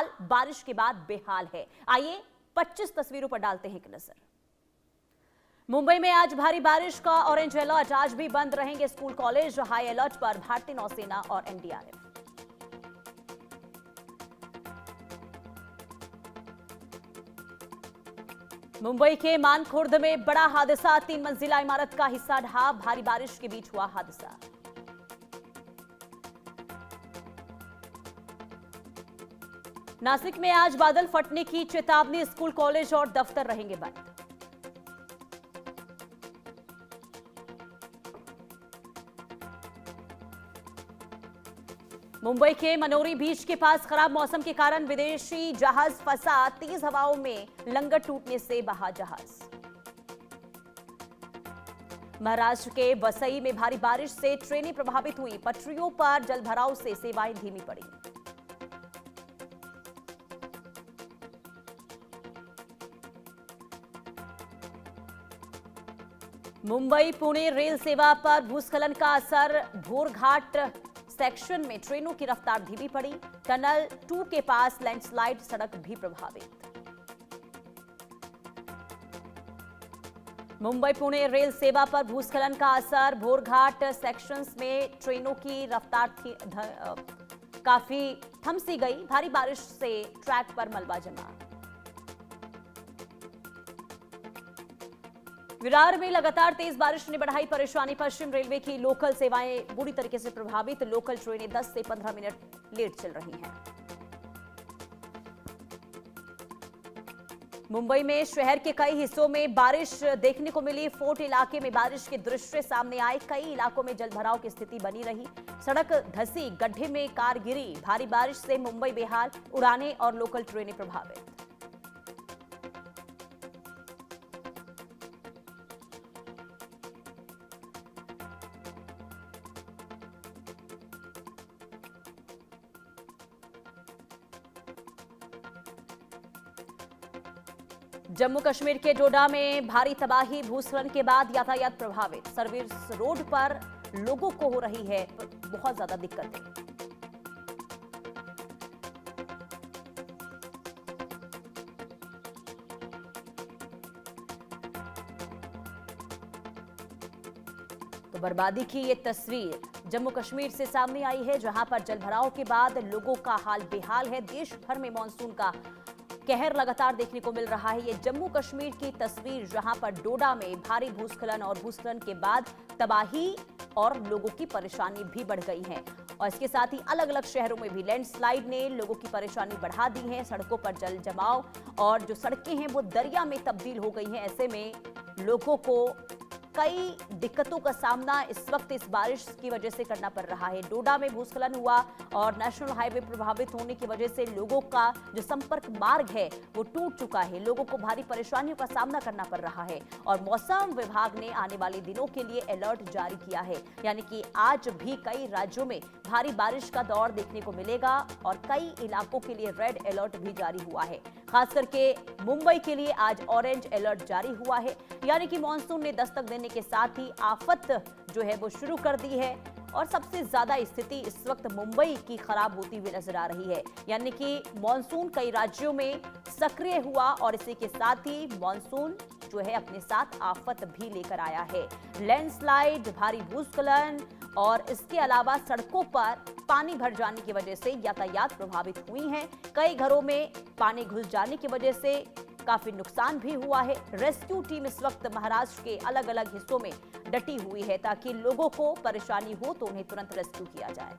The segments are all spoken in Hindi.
हाल बारिश के बाद बेहाल है। आइए 25 तस्वीरों पर डालते हैं एक नजर। मुंबई में आज भारी बारिश का ऑरेंज अलर्ट। आज भी बंद रहेंगे स्कूल कॉलेज। हाई अलर्ट पर भारतीय नौसेना और एनडीआरएफ। मुंबई के मानखुर्द में बड़ा हादसा। 3 मंजिला इमारत का हिस्सा ढहा। भारी बारिश के बीच हुआ हादसा। नासिक में आज बादल फटने की चेतावनी। स्कूल कॉलेज और दफ्तर रहेंगे बंद। मुंबई के मनोरी बीच के पास खराब मौसम के कारण विदेशी जहाज फंसा। तेज हवाओं में लंगर टूटने से बहा जहाज। महाराष्ट्र के वसई में भारी बारिश से ट्रेनें प्रभावित हुई। पटरियों पर जलभराव से सेवाएं धीमी पड़ी। मुंबई पुणे रेल सेवा पर भूस्खलन का असर। भोरघाट सेक्शन में ट्रेनों की रफ्तार धीमी पड़ी। टनल 2 के पास लैंडस्लाइड, सड़क भी प्रभावित। मुंबई पुणे रेल सेवा पर भूस्खलन का असर। भोरघाट सेक्शंस में ट्रेनों की रफ्तार काफी थम सी गई। भारी बारिश से ट्रैक पर मलबा जमा। विरार में लगातार तेज बारिश ने बढ़ाई परेशानी। पश्चिम रेलवे की लोकल सेवाएं बुरी तरीके से प्रभावित। लोकल ट्रेनें 10 से 15 मिनट लेट चल रही हैं। मुंबई में शहर के कई हिस्सों में बारिश देखने को मिली। फोर्ट इलाके में बारिश के दृश्य सामने आए। कई इलाकों में जलभराव की स्थिति बनी रही। सड़क धंसी, गड्ढे में कार गिरी। भारी बारिश से मुंबई बेहाल। उड़ानें और लोकल ट्रेनें प्रभावित। जम्मू कश्मीर के डोडा में भारी तबाही। भूस्खलन के बाद यातायात प्रभावित। सर्विस रोड पर लोगों को हो रही है बहुत ज्यादा दिक्कतें। तो बर्बादी की ये तस्वीर जम्मू कश्मीर से सामने आई है, जहां पर जलभराव के बाद लोगों का हाल बेहाल है। देश भर में मानसून का कहर लगातार देखने को मिल रहा है। ये जम्मू कश्मीर की तस्वीर, जहां पर डोडा में भारी भूस्खलन और भूस्खलन के बाद तबाही और लोगों की परेशानी भी बढ़ गई है। और इसके साथ ही अलग अलग शहरों में भी लैंडस्लाइड ने लोगों की परेशानी बढ़ा दी है। सड़कों पर जल जमाव और जो सड़कें हैं वो दरिया में तब्दील हो गई हैं। ऐसे में लोगों को कई दिक्कतों का सामना इस वक्त इस बारिश की वजह से करना पड़ रहा है। डोडा में भूस्खलन हुआ और नेशनल हाईवे प्रभावित होने की वजह से लोगों का जो संपर्क मार्ग है वो टूट चुका है। लोगों को भारी परेशानियों का सामना करना पड़ रहा है। और मौसम विभाग ने आने वाले दिनों के लिए अलर्ट जारी किया है, यानी कि आज भी कई राज्यों में भारी बारिश का दौर देखने को मिलेगा और कई इलाकों के लिए रेड अलर्ट भी जारी हुआ है। खास करके मुंबई के लिए आज ऑरेंज अलर्ट जारी हुआ है, यानी कि मॉनसून ने दस्तक देने के साथ ही आफत जो है वो शुरू कर दी है। और सबसे ज्यादा स्थिति इस वक्त मुंबई की खराब होती हुई नजर आ रही है, यानी कि मॉनसून कई राज्यों में सक्रिय हुआ और इसी के साथ ही मॉनसून जो है अपने साथ आफत भी लेकर आया है। लैंडस्लाइड, भारी भूस्खलन और इसके अलावा सड़कों पर पानी भर जाने की वजह से यातायात प्रभावित हुई हैं। कई घरों में पानी घुस जाने की वजह से काफी नुकसान भी हुआ है। रेस्क्यू टीम इस वक्त महाराष्ट्र के अलग अलग हिस्सों में डटी हुई है ताकि लोगों को परेशानी हो तो उन्हें तुरंत रेस्क्यू किया जाए।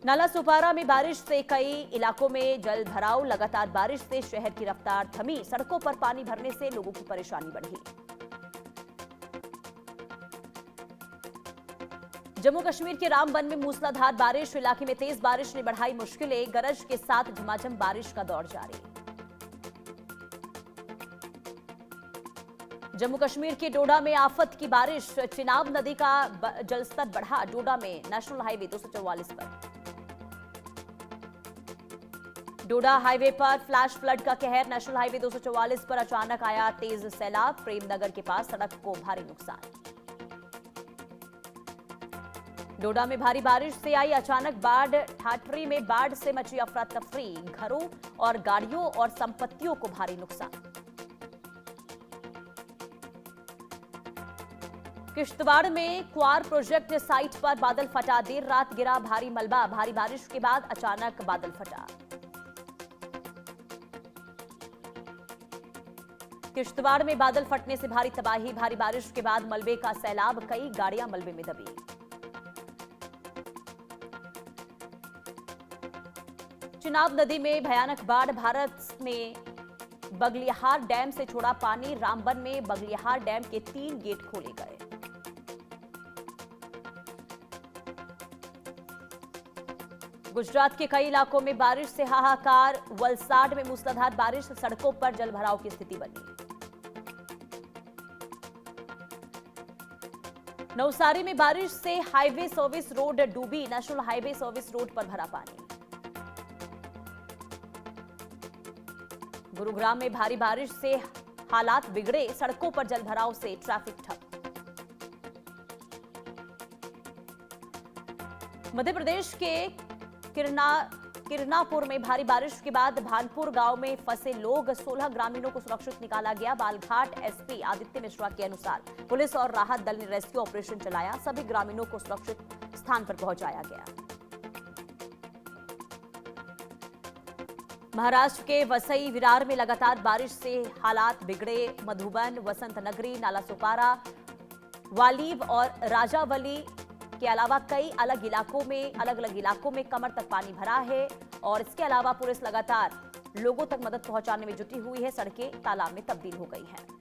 नाला सुपारा में बारिश से कई इलाकों में जल भराव। लगातार बारिश से शहर की रफ्तार थमी। सड़कों पर पानी भरने से लोगों की परेशानी बढ़ी। जम्मू कश्मीर के रामबन में मूसलाधार बारिश। इलाके में तेज बारिश ने बढ़ाई मुश्किलें। गरज के साथ झमाझम बारिश का दौर जारी। जम्मू कश्मीर के डोडा में आफत की बारिश। चिनाब नदी का जलस्तर बढ़ा। डोडा में नेशनल हाईवे 244 पर। डोडा हाईवे पर फ्लैश फ्लड का कहर। नेशनल हाईवे 244 पर अचानक आया तेज सैलाब। प्रेमनगर के पास सड़क को भारी नुकसान। डोडा में भारी बारिश से आई अचानक बाढ़, ठाठरी में बाढ़ से मची अफरा तफरी, घरों और गाड़ियों और संपत्तियों को भारी नुकसान। किश्तवाड़ में क्वार प्रोजेक्ट साइट पर बादल फटा, देर रात गिरा भारी मलबा, भारी बारिश के बाद अचानक बादल फटा। किश्तवाड़ में बादल फटने से भारी तबाही, भारी बारिश के बाद मलबे का सैलाब, कई गाड़ियां मलबे में दबी। चिनाब नदी में भयानक बाढ़, भारत में बगलिहार डैम से छोड़ा पानी, रामबन में बगलिहार डैम के 3 गेट खोले गए। गुजरात के कई इलाकों में बारिश से हाहाकार, वलसाड में मूसलाधार बारिश, सड़कों पर जलभराव की स्थिति बनी। नवसारी में बारिश से हाईवे सर्विस रोड डूबी, नेशनल हाईवे सर्विस रोड पर भरा पानी। गुरुग्राम में भारी बारिश से हालात बिगड़े, सड़कों पर जलभराव से ट्रैफिक ठप। मध्य प्रदेश के किरनापुर में भारी बारिश के बाद भानपुर गांव में फंसे लोग, 16 ग्रामीणों को सुरक्षित निकाला गया। बालघाट एसपी आदित्य मिश्रा के अनुसार पुलिस और राहत दल ने रेस्क्यू ऑपरेशन चलाया, सभी ग्रामीणों को सुरक्षित स्थान पर पहुंचाया गया। महाराष्ट्र के वसई विरार में लगातार बारिश से हालात बिगड़े, मधुबन, वसंत नगरी, नाला सुपारा, वालीव और राजावली के अलावा कई अलग अलग इलाकों में कमर तक पानी भरा है और इसके अलावा पुलिस लगातार लोगों तक मदद पहुंचाने में जुटी हुई है। सड़कें तालाब में तब्दील हो गई हैं।